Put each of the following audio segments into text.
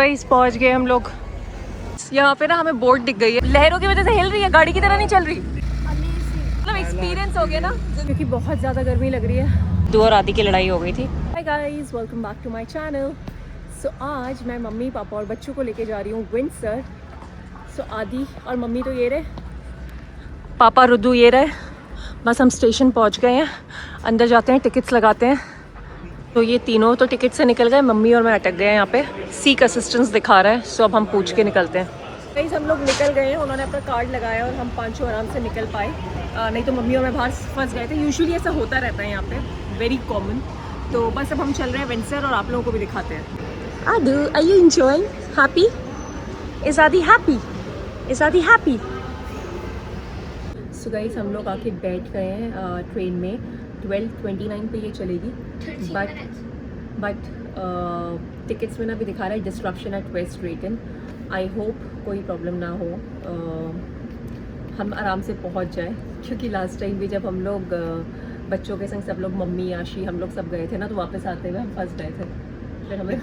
Guys पहुंच गए हम लोग। यहाँ पे ना हमें बोट दिख गई है, लहरों की वजह से हिल रही है, गाड़ी की तरह नहीं चल रही। मतलब एक्सपीरियंस हो गया ना, क्योंकि बहुत ज़्यादा गर्मी लग रही है। दो और आदि की लड़ाई हो गई थी। Hi guys, welcome back to my channel. So आज मैं मम्मी पापा और बच्चों को लेके जा रही हूँ विंडसर। सो आदि और मम्मी तो ये रहे, पापा रुद्दू ये रहे। बस हम स्टेशन पहुँच गए हैं, अंदर जाते हैं, टिकट्स लगाते हैं। तो ये तीनों तो टिकट से निकल गए, मम्मी और मैं अटक गए हैं यहाँ पे। सीक असिस्टेंस दिखा रहा है, सो अब हम पूछ के निकलते हैं। गाइस हम लोग निकल गए हैं, उन्होंने अपना कार्ड लगाया और हम पाँचों आराम से निकल पाए। नहीं तो मम्मी और मैं बाहर फंस गए थे। यूजुअली ऐसा होता रहता है यहाँ पे, वेरी कॉमन। तो बस अब हम चल रहे हैं विंडसर और आप लोगों को भी दिखाते हैं। Aadu, are you enjoying? Happy? Is Aadi happy? Is Aadi happy? So guys हम लोग आके बैठ गए हैं ट्रेन में। 12:29 पे ये चलेगी, बट टिकट्स में ना भी दिखा रहा है डिस्ट्रक्शन एट वेस्ट रेटन। आई होप कोई प्रॉब्लम ना हो, हम आराम से पहुंच जाए, क्योंकि लास्ट टाइम भी जब हम लोग बच्चों के संग सब लोग, मम्मी आशी, हम लोग सब गए थे ना, तो वापस आते हुए हम फंस गए थे। फिर हमें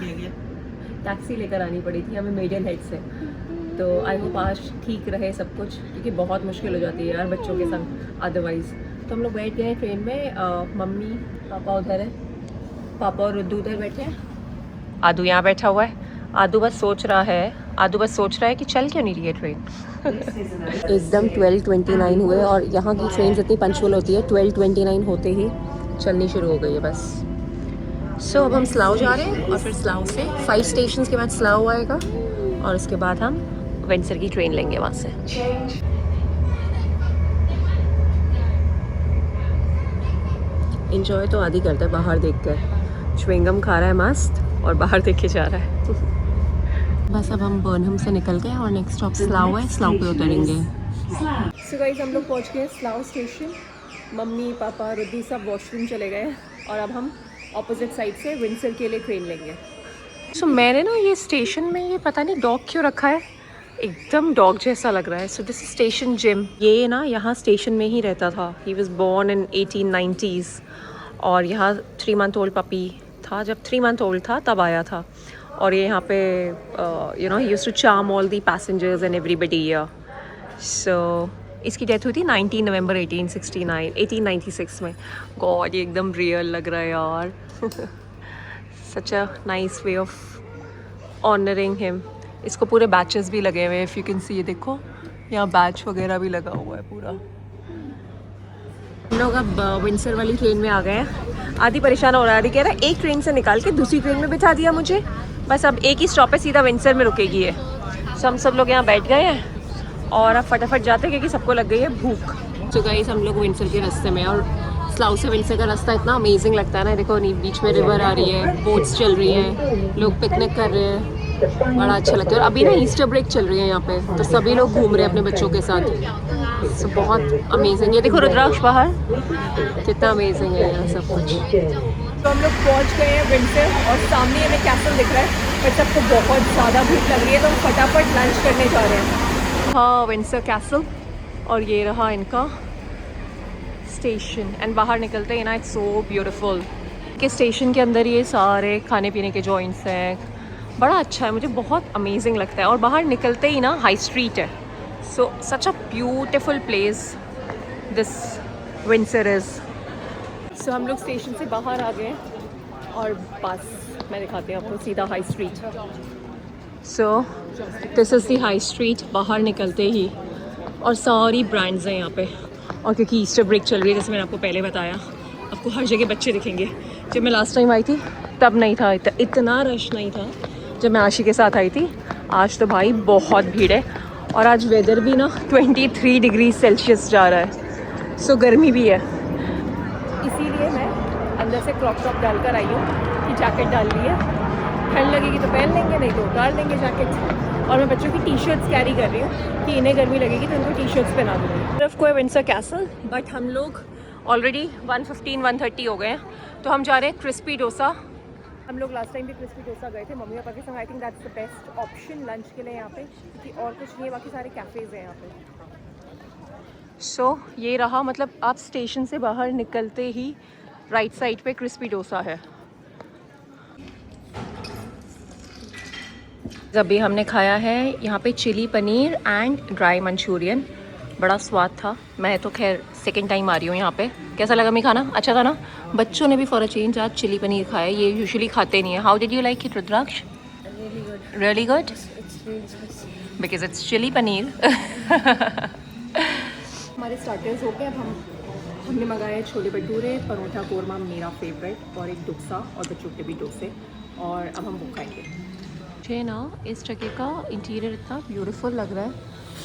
टैक्सी लेकर आनी पड़ी थी हमें मेडल हेड से। तो आई होप आज ठीक रहे सब कुछ, क्योंकि बहुत मुश्किल हो जाती है यार बच्चों के संग अदरवाइज़। तो हम लोग बैठ गए हैं ट्रेन में। मम्मी पापा उधर है, पापा और रुद्दू उधर बैठे हैं, आदू यहाँ बैठा हुआ है। आदू बस सोच रहा है कि चल क्यों नहीं रही है ट्रेन। एकदम 12:29 हुए और यहाँ की ट्रेन इतनी पंचुअल होती है, 12:29 होते ही चलनी शुरू हो गई है बस। सो अब हम स्लाव जा रहे हैं और फिर स्लाव से 5 स्टेशन के बाद स्लाव आएगा और उसके बाद हम विंडसर की ट्रेन लेंगे वहाँ से। इंजॉय तो आदि करता है बाहर देखकर, च्युइंगम खा रहा है मस्त और बाहर देख के जा रहा है। बस अब हम बर्नहम से निकल गए और नेक्स्ट स्टॉप स्लाव है, स्लाव पे उतरेंगे। सो गाइस हम लोग पहुंच गए स्लाव स्टेशन। मम्मी पापा रुद्दी सब वॉशरूम चले गए और अब हम ऑपोजिट साइड से विंडसर के लिए ट्रेन लेंगे। सो मैंने ना ये स्टेशन में ये पता नहीं डॉग क्यों रखा है, एकदम डॉग जैसा लग रहा है। सो दिस स्टेशन जिम, ये ना यहाँ स्टेशन में ही रहता था। He was born in 1890s और यहाँ 3 मंथ ओल्ड पपी था, जब 3 मंथ ओल्ड था तब आया था। और ये यहाँ पे you know he used to charm all the passengers and everybody here. So इसकी डेथ हुई थी 19 नवंबर 1896 में। गॉड ये एकदम रियल लग रहा है यार। Such a nice way of honouring him. इसको पूरे बैचेस भी लगे हुए हैं, इफ़ यू कैन सी, ये देखो यहाँ बैच वगैरह भी लगा हुआ है पूरा। हम लोग अब विंडसर वाली ट्रेन में आ गए हैं। आदि परेशान हो रहा है, आदि कह रहा है एक ट्रेन से निकाल के दूसरी ट्रेन में बिठा दिया मुझे, बस अब एक ही स्टॉप है, सीधा विंडसर में रुकेगी है। सो हम सब लोग यहाँ बैठ गए हैं और अब फटाफट जाते हैं क्योंकि सबको लग गई है भूख। तो गाइस हम लोग विंडसर के रास्ते में, और स्लाव से विंडसर का रास्ता इतना अमेजिंग लगता है ना। देखो बीच में रिवर आ रही है, बोट्स चल रही हैं, लोग पिकनिक कर रहे हैं, बड़ा अच्छा लगता है। और अभी ना ईस्टर ब्रेक चल रही है यहाँ पे, तो सभी लोग घूम रहे हैं अपने बच्चों के साथ। सो बहुत अमेजिंग। ये देखो रुद्राक्ष बाहर, कितना अमेजिंग है यहाँ सब कुछ। तो हम लोग पहुँच गए हैं विंडसर और सामने हमें कैसल दिख रहा है, पर सबको बहुत ज़्यादा भूख लग रही है तो हम फटाफट लंच करने जा रहे हैं। हाँ विंडसर कैसल, और ये रहा इनका स्टेशन। एंड बाहर निकलते हैं ना, इट्स सो ब्यूटीफुल। के स्टेशन के अंदर ये सारे खाने पीने के जॉइंट्स हैं, बड़ा अच्छा है, मुझे बहुत अमेजिंग लगता है। और बाहर निकलते ही ना हाई स्ट्रीट है। So such a beautiful place this Windsor is. So हम लोग स्टेशन से बाहर आ गए और बस मैं दिखाती हूँ आपको सीधा high street. So this is the high street, बाहर निकलते ही, और सारी ब्रांड्स हैं यहाँ पे। और क्योंकि ईस्टर ब्रेक चल रही है, जैसे मैंने आपको पहले बताया, आपको हर जगह बच्चे दिखेंगे। जब मैं लास्ट टाइम आई थी तब नहीं था, इतना रश नहीं था जब मैं आशी के साथ आई थी। आज तो भाई बहुत भीड़ है, और आज वेदर भी ना 23 डिग्री सेल्सियस जा रहा है। सो गर्मी भी है, इसीलिए मैं अंदर से क्रॉप टॉप डालकर आई हूँ कि जैकेट डाल ली है, ठंड लगेगी तो पहन लेंगे, नहीं तो उतार लेंगे जैकेट। और मैं बच्चों की टी शर्ट्स कैरी कर रही हूँ कि इन्हें गर्मी लगेगी तो उनको टी शर्ट्स पहना दूँगी। तरफ को है विंडसर कैसल, बट हम लोग ऑलरेडी 1:15-1:30 हो गए हैं, तो हम जा रहे हैं क्रिस्पी डोसा। हम लोग लास्ट टाइम भी क्रिस्पी डोसा गए थे मम्मी पापा के संग। I think that's the best option lunch के लिए यहाँ पे, क्योंकि और कुछ नहीं है, बाकी सारे कैफ़ेज़ हैं यहाँ पे। सो ये रहा, मतलब आप स्टेशन से बाहर निकलते ही राइट साइड पे क्रिस्पी डोसा है। अभी हमने खाया है यहाँ पे chilli paneer and dry Manchurian, बड़ा स्वाद था। मैं तो खैर सेकंड टाइम आ रही हूँ यहाँ पे। कैसा लगा मैं खाना? अच्छा था ना? बच्चों ने भी फॉर अ चेंज आज चिली पनीर खाया, ये यूजुअली खाते नहीं है। How did you like it Rudraksh? Really good because it's chilli paneer. हमारे स्टार्टर्स हो गए। अब हमने मंगाए छोले भटूरे, परोठा कोरमा मेरा फेवरेट, और एक डोसा, और बच्चों के भी डोसे, और अब हम वो खाएंगे। मुझे ना इस जगह का इंटीरियर इतना ब्यूटीफुल लग रहा है,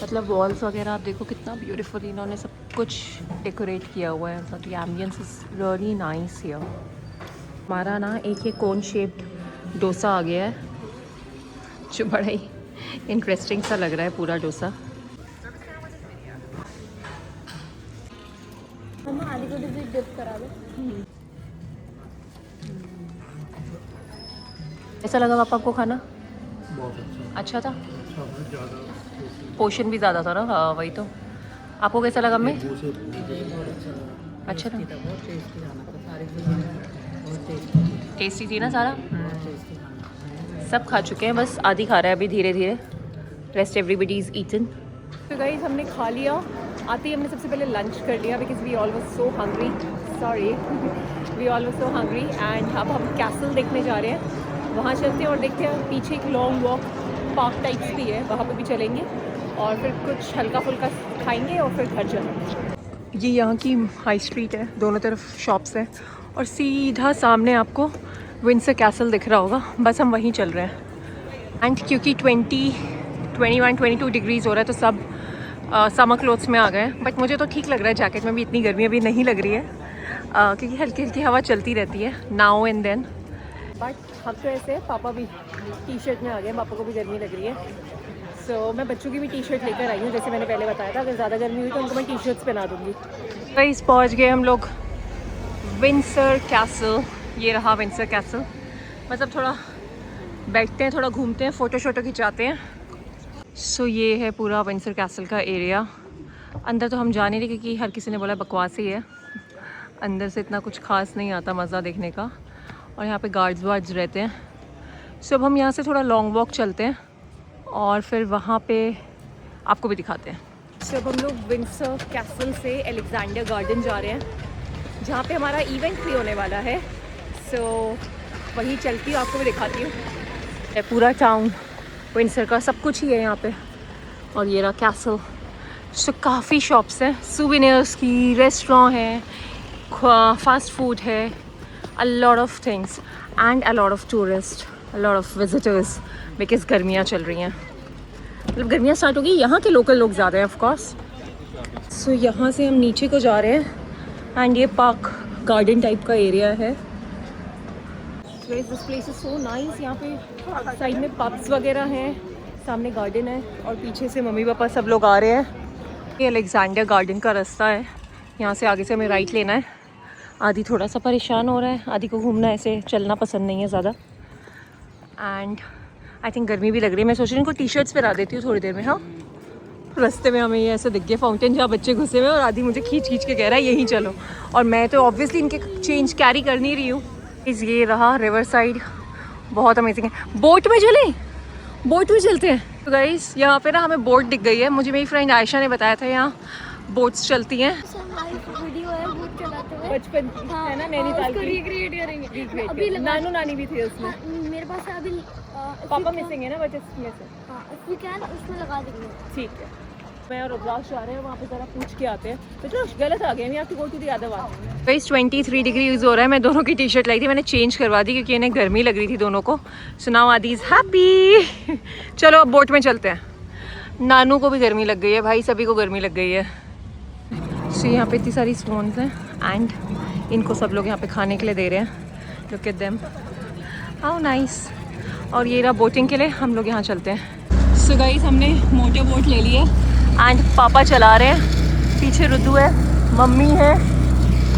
मतलब वॉल्स वगैरह आप देखो कितना ब्यूटीफुल इन्होंने सब कुछ डेकोरेट किया हुआ है। मतलब the ambience is really nice here. हमारा ना एक ये कोन शेप्ड डोसा आ गया है, जो बड़ा ही इंटरेस्टिंग सा लग रहा है पूरा डोसा। आलू को भी डिप करा दो। ऐसा लगा पापा आपको खाना? बहुत अच्छा था। पोर्शन भी ज़्यादा था ना? हाँ वही तो। आपको कैसा लगा? मैं अच्छा था, टेस्टी थी ना सारा। सब खा चुके हैं, बस आधी खा रहा है अभी धीरे धीरे। Rest everybody is eaten. तो गाइस हमने खा लिया, आते ही हमने सबसे पहले लंच कर लिया because we all was so hungry, sorry we all was so hungry. And अब हम कैसल देखने जा रहे हैं, वहाँ चलते हैं और देखते हैं। पीछे एक लॉन्ग वॉक पार्क टाइप्स भी है, वहाँ पे भी चलेंगे और फिर कुछ हल्का फुल्का खाएंगे और फिर घर चलेंगे। ये यहाँ की हाई स्ट्रीट है, दोनों तरफ शॉप्स हैं और सीधा सामने आपको विंडसर कैसल दिख रहा होगा, बस हम वहीं चल रहे हैं। एंड क्योंकि 21-22 डिग्रीज़ हो रहा है तो सब समर क्लोथ्स में आ गए हैं, बट मुझे तो ठीक लग रहा है, जैकेट में भी इतनी गर्मी अभी नहीं लग रही है क्योंकि हल्की हल्की हवा चलती रहती है नाउ एंड देन। बट हम तो ऐसे पापा भी टी शर्ट में आ गए, पापा को भी गर्मी लग रही है। सो मैं बच्चों की भी टी शर्ट लेकर आई हूँ, जैसे मैंने पहले बताया था, अगर ज़्यादा गर्मी हुई तो उनको मैं टी शर्ट्स पहना दूँगी। गाइस पहुँच गए हम लोग विंडसर कैसल। ये रहा विंडसर कैसल। मतलब थोड़ा बैठते हैं, थोड़ा घूमते हैं, फ़ोटो शोटो खिंचाते हैं। सो ये है पूरा विंडसर कैसल का एरिया। अंदर तो हम जा नहीं रहे क्योंकि हर किसी ने बोला बकवास ही है, अंदर से इतना कुछ खास नहीं आता मज़ा देखने का, और यहाँ पे गार्ड्स वार्ड्स रहते हैं। सो अब हम यहाँ से थोड़ा लॉन्ग वॉक चलते हैं और फिर वहाँ पे आपको भी दिखाते हैं। सो अब हम लोग विंडसर कैसल से अलेक्जेंडर गार्डन जा रहे हैं, जहाँ पे हमारा इवेंट भी होने वाला है। सो वहीं चलती हूँ, आपको भी दिखाती हूँ। पूरा टाउन विंडसर का सब कुछ ही है यहाँ पे। और ये रहा कैसल। सो काफ़ी शॉप्स हैं, सूवेनियर्स की, रेस्टोरेंट है, फास्ट फूड है, a lot of things and a lot of tourists, a lot of visitors because गर्मियाँ चल रही हैं, मतलब गर्मियाँ स्टार्ट हो गई। यहाँ के लोकल लोग ज़्यादा हैं ऑफ कोर्स। सो यहाँ से हम नीचे को जा रहे हैं एंड ये पार्क गार्डन टाइप का एरिया है। This place is so nice. यहाँ पे साइड में पब्स वगैरह हैं, सामने गार्डन है और पीछे से मम्मी पापा सब लोग आ रहे हैं। ये अलेक्जेंडर गार्डन का रास्ता है, यहाँ से आगे से हमें राइट लेना है। आदि थोड़ा सा परेशान हो रहा है, आदि को घूमना ऐसे चलना पसंद नहीं है ज़्यादा। एंड आई थिंक गर्मी भी लग रही है, मैं सोच रही हूँ इनको टी शर्ट्स पहना देती हूँ थोड़ी देर में। हाँ रास्ते में हमें ये ऐसे दिख गया फाउंटेन जहाँ बच्चे घुसे हुए, और आदि मुझे खींच खींच के कह रहा है यहीं चलो, और मैं तो ऑब्वियसली इनके चेंज कैरी कर नहीं रही हूँ। ये रहा रिवर साइड, बहुत अमेजिंग है। बोट में चलें, बोट में चलते हैं। तो गाइस यहाँ पे ना हमें बोट दिख गई है, मुझे मेरी फ्रेंड आयशा ने बताया था यहाँ बोट्स चलती हैं। वीडियो है बोट चलाते हुए, बचपन है ना नैनीताल की, रिक्रिएट करेंगे। अभी नानू नानी भी थे उसमें। मेरे पास है अभी, पापा मिसिंग है ना बच्चे में से। वी कैन उसमें लगा देंगे। ठीक है, मैं और रुद्राक्ष जा रहे हैं, वहाँ पे ज़रा पूछ के आते हैं। रुद्राक्ष गलत आ गए, मैं आपकी go to the other one. Guys 23 degree यूज़ हो रहा है, मैं दोनों की टी शर्ट लाई थी, मैंने चेंज करवा दी क्योंकि इन्हें गर्मी लग रही थी दोनों को। सो नाउ आदि इज़ हैप्पी। चलो अब बोट में चलते हैं। नानू को भी गर्मी लग गई है भाई, सभी को गर्मी लग गई है। सो यहाँ पे इतनी सारी स्टोन्स हैं एंड इनको सब लोग यहाँ पे खाने के लिए दे रहे हैं। Look at them, how nice. और ये रहा बोटिंग के लिए, हम लोग यहाँ चलते हैं। सो गाइस हमने मोटर बोट ले ली है एंड पापा चला रहे हैं, पीछे रुद्दू है, मम्मी है,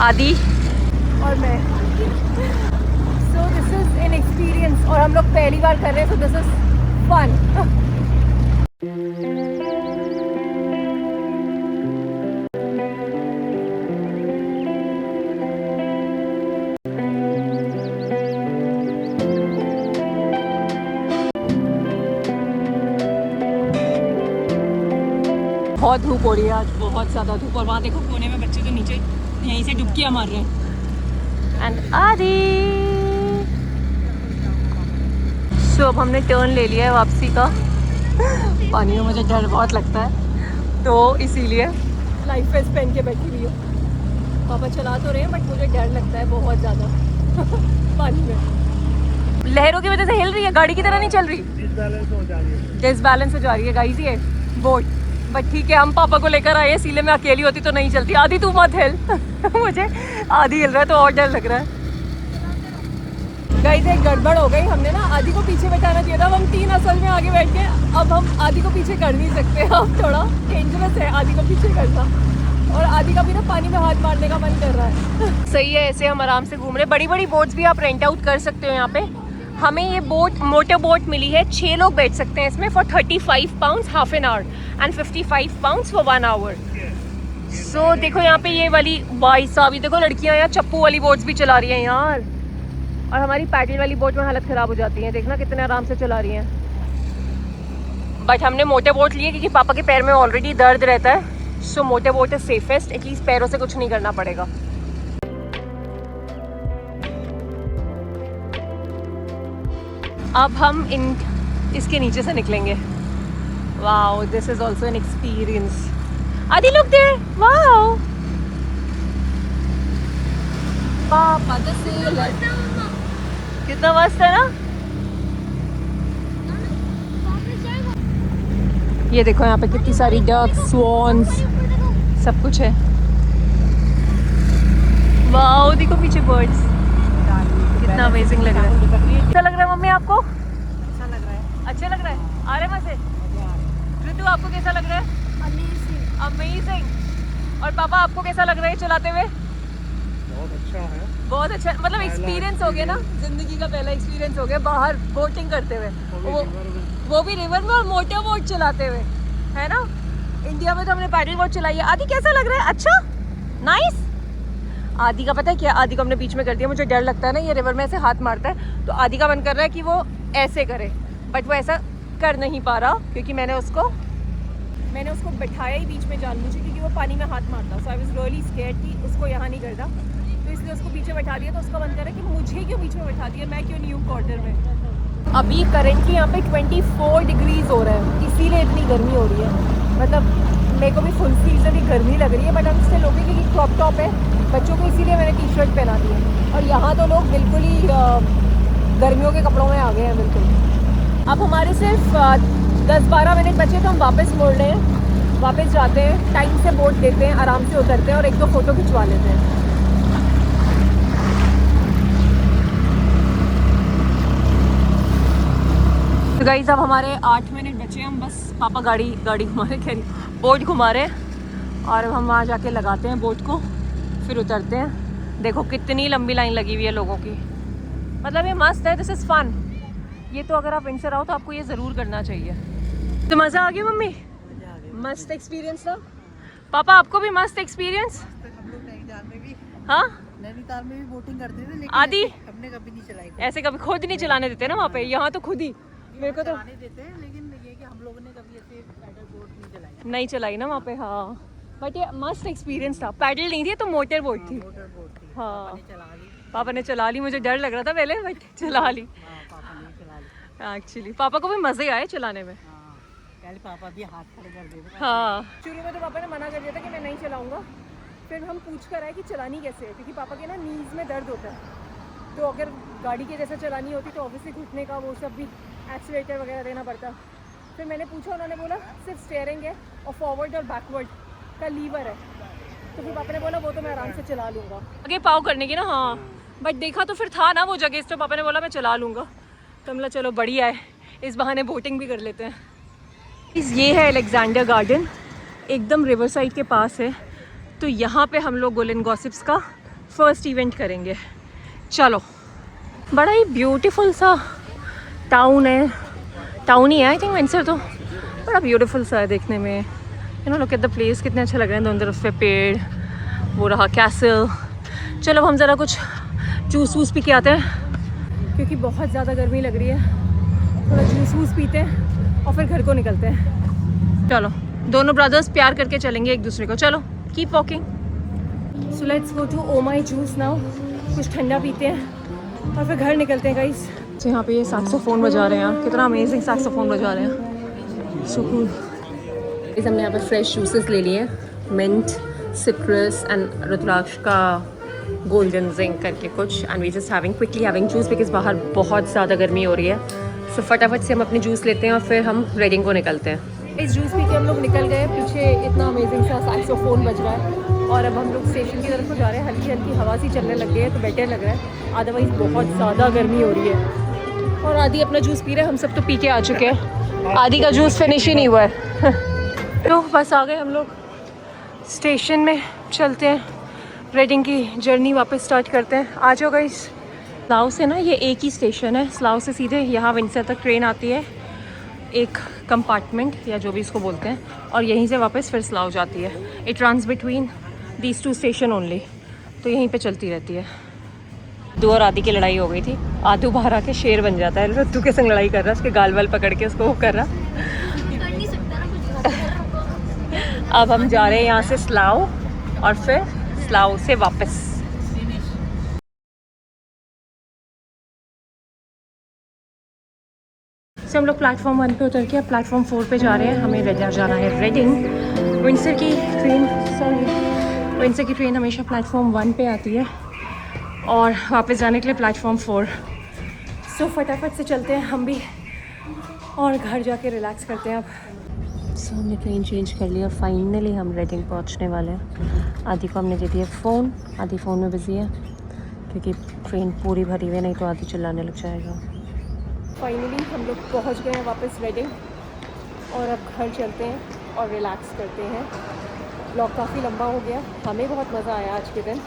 आदि और मैं। So this is an experience और हम लोग पहली बार कर रहे हैं, सो दिस इज फन। बहुत धूप हो रही है आज, बहुत ज़्यादा धूप। और वहाँ देखो कोने में बच्चे तो नीचे यहीं से डुबकियाँ मार रहे हैं। एंड आदि सो अब हमने टर्न ले लिया है वापसी का। पानी में मुझे डर बहुत लगता है तो इसीलिए लाइफ वेस्ट पहन के बैठी हुई हूँ। पापा चला तो रहे हैं बट मुझे डर लगता है बहुत ज़्यादा पानी में। लहरों की वजह से हिल रही है, गाड़ी की तरह नहीं चल रही, डिसबैलेंस हो जा रही है गाइस ये बोट। बट ठीक है, हम पापा को लेकर आए, इसीलिए मैं अकेली होती तो नहीं चलती। आदि तू मत हिल मुझे आदि हिल रहा है तो और डर लग रहा है। गाइस एक गड़बड़ हो गई, हमने ना आदि को पीछे बैठाना चाहिए था। हम 3 असल में आगे बैठ के अब हम आदि को पीछे कर नहीं सकते। अब थोड़ा डेंजरस है आदि को पीछे करना, और आदि का भी ना पानी में हाथ मारने का मन कर रहा है। सही है, ऐसे हम आराम से घूम रहे। बड़ी बड़ी बोट्स भी आप रेंट आउट कर सकते हो यहाँ पे। हमें ये बोट मोटर बोट मिली है, 6 लोग बैठ सकते हैं इसमें for 35 pounds half an hour and 55 pounds for 1 hour. So देखो यहाँ पे ये वाली भाई साहब, ये देखो लड़कियाँ यहाँ चप्पू वाली बोट्स भी चला रही हैं यार। और हमारी पैडल वाली बोट में हालत ख़राब हो जाती है, देखना कितने आराम से चला रही हैं। बट हमने मोटे बोट लिए क्योंकि पापा के पैर में ऑलरेडी दर्द रहता है। सो मोटे बोट इज सेफेस्ट, एटलीस्ट पैरों से कुछ नहीं करना पड़ेगा। अब हम इसके नीचे से निकलेंगे। Wow, this is also an experience. आदि लुक देयर, वाओ पापा द सेलर, कितना मस्त है ना। ये देखो यहाँ पे कितनी सारी डक्स, स्वॉन्स, सब कुछ है। वाओ देखो पीछे बर्ड्स, कितना अमेजिंग लग रहा है। अच्छा लग रहा है मम्मी आपको? अच्छा लग रहा है, अच्छा लग रहा है। आ रहे मजे? ऋतु आपको कैसा लग रहा है? Amazing, amazing. और पापा आपको कैसा लग रहा है चलाते हुए? बहुत अच्छा है, बहुत अच्छा। मतलब एक्सपीरियंस हो गया ना, जिंदगी का पहला एक्सपीरियंस हो गया बाहर बोटिंग करते हुए, वो भी रिवर में और मोटर बोट चलाते हुए, है ना। इंडिया में तो हमने पैडल बोट चलाई है। आदि कैसा लग रहा है? अच्छा, नाइस। आदि का पता है क्या, आदि को हमने बीच में कर दिया। मुझे डर लगता है ना ये रिवर में ऐसे हाथ मारता है, तो आदि का मन कर रहा है कि वो ऐसे करे, बट वो ऐसा कर नहीं पा रहा क्योंकि मैंने उसको बैठाया ही बीच में जानबूझ के, क्योंकि वो पानी में हाथ मारता। सो आई वाज रियली स्कैर्ड कि उसको यहाँ नहीं करता, तो इसलिए उसको पीछे बैठा दिया। तो उसका मन कर रहा है कि मुझे क्यों बीच में बैठा दिया, मैं क्यों नहीं हूँ क्वार्टर में। अभी करेंटली यहाँ पे 24 डिग्रीज हो रहा है, इसीलिए इतनी गर्मी हो रही है। मतलब मेरे को भी फुल स्लीव से भी गर्मी लग रही है, बट हम इससे लोग क्योंकि क्रॉप टॉप है बच्चों को, इसीलिए मैंने टी शर्ट पहना दी है। और यहाँ तो लोग बिल्कुल ही गर्मियों के कपड़ों में आ गए हैं बिल्कुल। अब हमारे सिर्फ 10-12 मिनट बचे तो हम वापस मोड़ रहे हैं, वापस जाते हैं, टाइम से बोट देते हैं, आराम से उतरते हैं और 1-2 फोटो खिंचवा लेते हैं। तो गाइस अब हमारे 8 मिनट बचे हैं, हम बस पापा गाड़ी घुमा रहे, कह रही बोट घुमा रहे हैं। और अब हम वहाँ जाके लगाते हैं बोट को, फिर उतरते हैं। देखो कितनी लंबी लाइन लगी हुई है लोगों की, मतलब ये मस्त है, दिस इज़ फन। ये तो अगर आप विंटर आओ तो आपको ये ज़रूर करना चाहिए। तो मज़ा आ गया मम्मी? मस्त एक्सपीरियंस था। पापा आपको भी मस्त एक्सपीरियंस? हम लोग नैनीताल में भी, हाँ नैनीताल में भी बोटिंग करते थे, लेकिन आदि हमने कभी नहीं चलाई। ऐसे कभी खुद नहीं चलाने देते ना वहाँ पे, यहाँ तो खुद ही मेरे को तो चलाने देते हैं, लेकिन ये कि हम लोगों ने कभी ऐसे पैडल बोट नहीं चलाई। नहीं चलाई ना वहाँ पे, हाँ। बट ये मस्त एक्सपीरियंस था। पैडल नहीं थी तो मोटर बोट थी। मोटर बोट थी, हाँ पापा ने चला ली। पापा ने चला ली, मुझे डर लग रहा था पहले बट चला ली। हाँ, पापा ने चला ली। एक्चुअली पापा को भी मज़े आए चलाने में। हाँ, पहले पापा भी हाथ खड़े कर देते। हाँ शुरू में तो पापा ने मना कर दिया था कि मैं नहीं चलाऊंगा, फिर हम पूछ कर आए कि चलानी कैसे है, क्योंकि पापा के ना नीज़ में दर्द होता है, तो अगर गाड़ी के जैसा चलानी होती तो ऑब्वियसली घुटने का वो सब भी एक्सीलेटर वगैरह देना पड़ता। फिर मैंने पूछा, उन्होंने बोला सिर्फ स्टीयरिंग है और फॉरवर्ड और बैकवर्ड का लीवर है। तो फिर पापा ने बोला वो तो मैं आराम से चला लूँगा, आगे पाव करने की ना। हाँ बट देखा तो फिर था ना वो जगह, इस तो पापा ने बोला मैं चला लूँगा, तो हमला चलो बढ़िया है, इस बहाने बोटिंग भी कर लेते हैं। ये है अलेक्जेंडर गार्डन, एकदम रिवर साइड के पास है। तो यहाँ पे हम लोग गोलन गॉसिप्स का फर्स्ट इवेंट करेंगे। चलो, बड़ा ही ब्यूटीफुल सा टाउन है, टाउन ही है आई थिंक विंडसर, तो बड़ा ब्यूटीफुल सा है देखने में। You know look at the place, कितने अच्छा लग रहा है। दोनों तरफ पे पेड़, वो रहा कैसल। चलो अब हम ज़रा कुछ जूस वूस पी के आते हैं, क्योंकि बहुत ज़्यादा गर्मी लग रही है। थोड़ा जूस वूस पीते हैं और फिर घर को निकलते हैं। चलो दोनों ब्रदर्स प्यार करके चलेंगे एक दूसरे को। चलो keep walking. So let's go to Oh My Juice now. कुछ ठंडा पीते हैं और फिर घर निकलते हैं गाइस। तो यहाँ पे ये सैक्सोफोन बजा रहे हैं यार, कितना अमेजिंग सैक्सोफोन बजा रहे हैं, सो कूल। हमने यहाँ पे फ्रेश जूसेस ले लिए, मिंट, सिट्रस एंड रुद्राक्ष का गोल्डन जिंक करके कुछ, and we just quickly having juice because बाहर बहुत ज़्यादा गर्मी हो रही है। सो फटाफट से हम अपनी जूस लेते हैं और फिर हम रेडिंग को निकलते हैं। इस जूस पी के हम लोग निकल गए, पीछे इतना अमेजिंग सा सैक्सोफोन बज रहा है और अब हम लोग स्टेशन की तरफ को जा रहे हैं। हल्की हल्की हवा सी चलने लग गई है तो बेटर लग रहा है, अदरवाइज़ बहुत ज़्यादा गर्मी हो रही है। और आदि अपना जूस पी रहे हैं, हम सब तो पी के आ चुके हैं, आदि का जूस फिनिश ही नहीं हुआ है। तो बस आ गए हम लोग स्टेशन में, चलते हैं रेडिंग की जर्नी वापस स्टार्ट करते हैं। आ जाओ गाइस। स्लाव से ना ये एक ही स्टेशन है, स्लाव से सीधे यहाँ विंडसर तक ट्रेन आती है, एक कंपार्टमेंट या जो भी इसको बोलते हैं, और यहीं से वापस फिर स्लाव जाती है। It runs between these 2 station only, तो यहीं पे चलती रहती है। आदू और आदि की लड़ाई हो गई थी, आदू बाहर आके शेर बन जाता है, रद्दू के संग लड़ाई कर रहा है, उसके गाल वाल पकड़ के उसको वो कर रहा। कर नहीं सकता ना कुछ। अब हम जा रहे हैं यहाँ से स्लाव और फिर स्लाव से वापस। तो हम लोग प्लेटफॉर्म 1 पे उतर के अब प्लेटफॉर्म 4 पे जा रहे हैं। हमें रेडिंग जाना है, रेडिंग। विंडसर की ट्रेन हमेशा प्लेटफॉर्म 1 पे आती है और वापस जाने के लिए प्लेटफॉर्म 4। सो फटाफट से चलते हैं हम भी और घर जाके रिलैक्स करते हैं अब। सो हमने ट्रेन चेंज कर लिया, फाइनली हम रेडिंग पहुंचने वाले हैं। आदि को हमने दे दिया फ़ोन, आदि फ़ोन में बिजी है क्योंकि ट्रेन पूरी भरी हुई है, नहीं तो आदि चिल्लाने लग जाएगा। फाइनली हम लोग पहुंच गए हैं वापस रेडिंग और अब घर चलते हैं और रिलैक्स करते हैं। ब्लॉग काफ़ी लंबा हो गया, हमें बहुत मज़ा आया आज के दिन,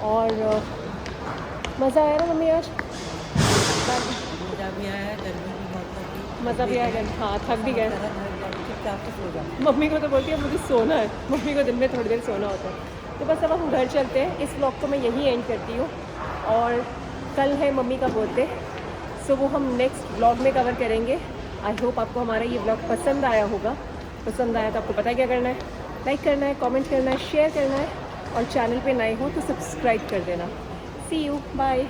और मज़ा आया ना मम्मी आज? मज़ा भी आया, गर्मी भी बहुत लगी, मज़ा भी आया, हाँ थक भी गए। चुपचाप से सो जाओ। मम्मी को तो बोलती है मुझे सोना है, मम्मी को दिन में थोड़ी देर सोना होता है। तो बस अब हम घर चलते हैं। इस व्लॉग को मैं यहीं एंड करती हूँ और कल है मम्मी का बर्थडे, सो वो हम नेक्स्ट व्लॉग में कवर करेंगे। आई होप आपको हमारा ये व्लॉग पसंद आया होगा। पसंद आया तो आपको पता है क्या करना है, लाइक करना है, कमेंट करना है, शेयर करना है, और चैनल पे नए हो तो सब्सक्राइब कर देना। सी यू, बाय।